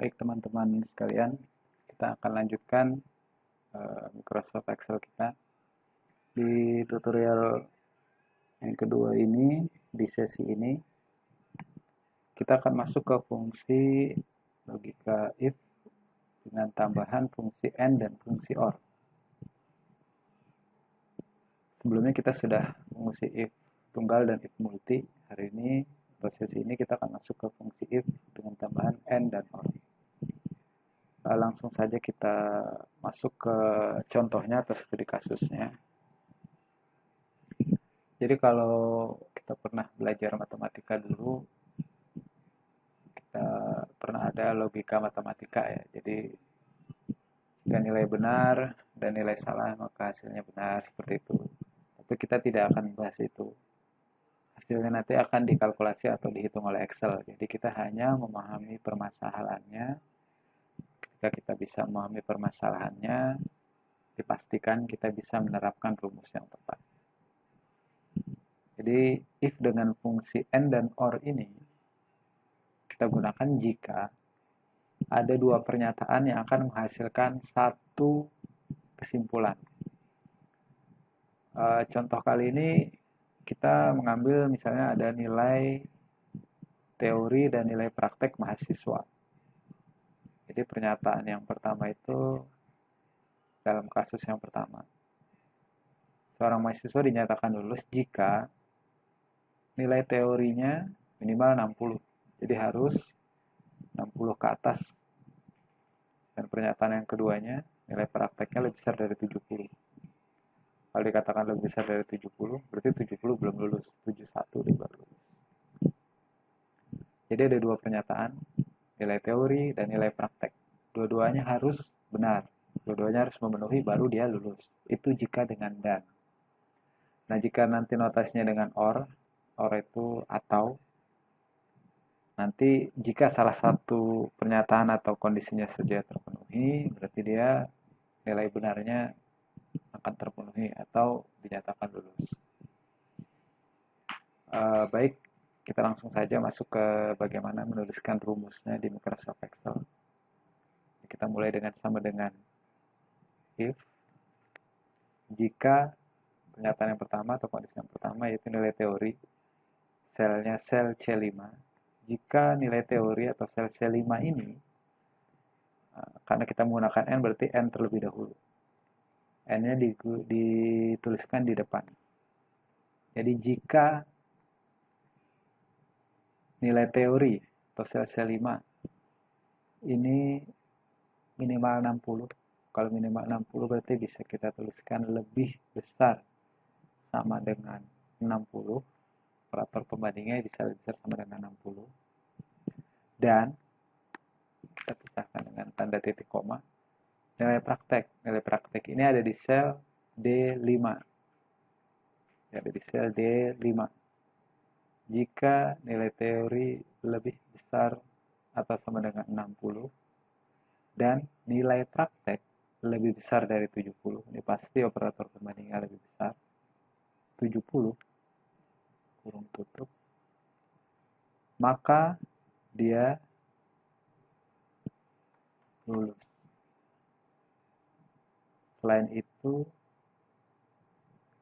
Baik teman-teman sekalian, kita akan lanjutkan Microsoft Excel kita. Di tutorial yang kedua ini, di sesi ini, kita akan masuk ke fungsi logika if dengan tambahan fungsi AND dan fungsi OR. Sebelumnya kita sudah fungsi if tunggal dan if multi. Hari ini, sesi ini kita akan masuk ke fungsi if dengan tambahan AND dan OR. Langsung saja kita masuk ke contohnya atau studi kasusnya. Jadi kalau kita pernah belajar matematika dulu, kita pernah ada logika matematika ya. Jadi jika nilai benar dan nilai salah maka hasilnya benar, seperti itu. Tapi kita tidak akan bahas itu. Hasilnya nanti akan dikalkulasi atau dihitung oleh Excel. Jadi kita hanya memahami permasalahannya. Ketika kita bisa memahami permasalahannya, dipastikan kita bisa menerapkan rumus yang tepat. Jadi if dengan fungsi AND dan OR ini kita gunakan jika ada dua pernyataan yang akan menghasilkan satu kesimpulan. Contoh kali ini kita mengambil misalnya ada nilai teori dan nilai praktek mahasiswa. Jadi pernyataan yang pertama itu dalam kasus yang pertama. Seorang mahasiswa dinyatakan lulus jika nilai teorinya minimal 60. Jadi harus 60 ke atas. Dan pernyataan yang keduanya, nilai prakteknya lebih besar dari 70. Kalau dikatakan lebih besar dari 70, berarti 70 belum lulus. 71 dia baru lulus. Jadi ada dua pernyataan, nilai teori dan nilai praktek. Dua-duanya harus benar. Dua-duanya harus memenuhi baru dia lulus. Itu jika dengan dan. Nah, jika nanti notasinya dengan or itu atau, nanti jika salah satu pernyataan atau kondisinya saja terpenuhi, berarti dia nilai benarnya akan terpenuhi atau dinyatakan lulus. Baik, kita langsung saja masuk ke bagaimana menuliskan rumusnya di Microsoft Excel. Kita mulai dengan sama dengan if jika pernyataan yang pertama atau kondisi yang pertama yaitu nilai teori, selnya sel C5. Jika nilai teori atau sel C5 ini, karena kita menggunakan N berarti N terlebih dahulu. N-nya dituliskan di depan. Jadi jika nilai teori atau sel C5 ini minimal 60. Kalau minimal 60 berarti bisa kita tuliskan lebih besar sama dengan 60. Operator pembandingnya bisa lebih besar sama dengan 60. Dan kita pisahkan dengan tanda titik koma. Nilai praktek. Nilai praktek ini ada di sel D5. Ada di sel D5. Jika nilai teori lebih besar atau sama dengan 60 dan nilai praktek lebih besar dari 70, ini pasti operator pembandingnya lebih besar, 70 kurung tutup, maka dia lulus. Selain itu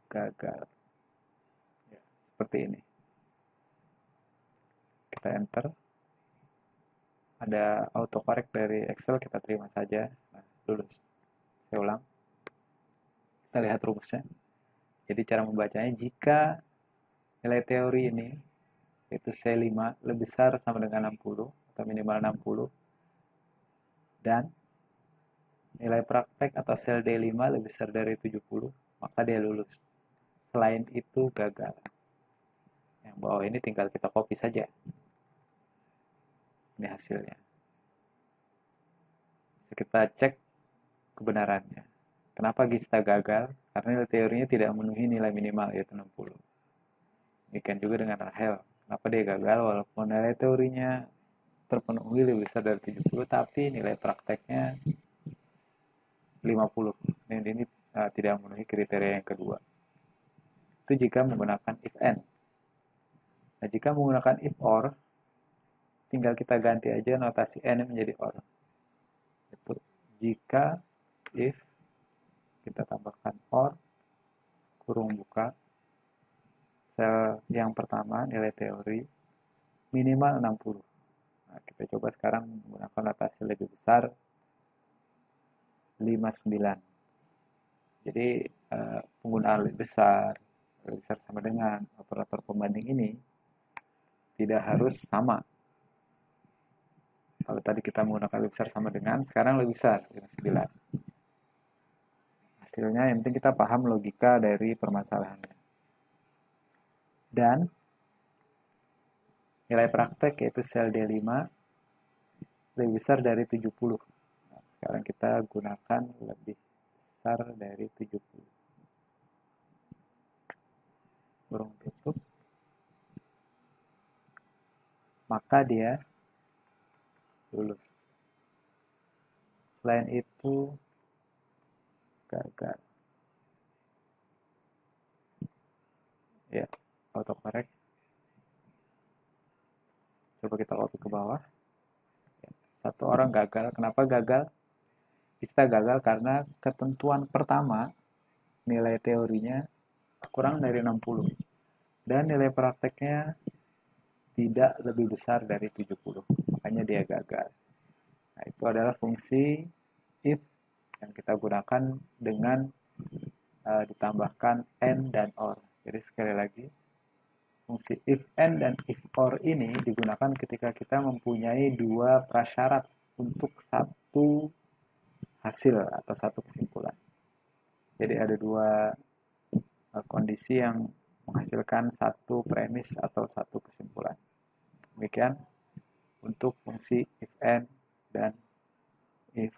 gagal. Ya, seperti ini. Kita enter. Ada autocorrect dari Excel, kita terima saja. Nah, lulus. Saya ulang. Kita lihat rumusnya. Jadi cara membacanya, jika nilai teori ini, yaitu C5, lebih besar sama dengan 60, atau minimal 60, dan nilai praktek atau sel D5 lebih besar dari 70, maka dia lulus. Selain itu gagal. Yang bawah ini tinggal kita copy saja. Ini hasilnya. Kita cek kebenarannya. Kenapa kita gagal? Karena nilai teorinya tidak memenuhi nilai minimal, yaitu 60. Demikian juga dengan Rahel. Kenapa dia gagal? Walaupun nilai teorinya terpenuhi lebih besar dari 70, tapi nilai prakteknya 50. Ini tidak memenuhi kriteria yang kedua. Itu jika menggunakan if and. Nah, jika menggunakan if or, tinggal kita ganti aja notasi N menjadi OR. Itu jika if kita tambahkan OR kurung buka sel yang pertama nilai teori minimal 60. Nah, kita coba sekarang menggunakan notasi lebih besar 59. Jadi penggunaan lebih besar sama dengan operator pembanding ini tidak harus sama. Kalau tadi kita menggunakan lebih besar sama dengan, sekarang lebih besar 59. Hasilnya yang penting kita paham logika dari permasalahannya. Dan nilai praktek yaitu sel D5 lebih besar dari 70. Nah, sekarang kita gunakan lebih besar dari 70. Kurung tutup. Maka dia lulus. Selain itu gagal. Ya, autocorrect. Coba kita copy ke bawah. Satu orang gagal. Kenapa gagal? Kita gagal karena ketentuan pertama nilai teorinya kurang dari 60 dan nilai prakteknya tidak lebih besar dari 70. Makanya dia gagal. Nah, itu adalah fungsi if yang kita gunakan dengan ditambahkan and dan or. Jadi sekali lagi, fungsi if and dan if or ini digunakan ketika kita mempunyai dua prasyarat untuk satu hasil atau satu kesimpulan. Jadi ada dua kondisi yang menghasilkan satu premis atau satu kesimpulan. Demikian untuk fungsi if and dan if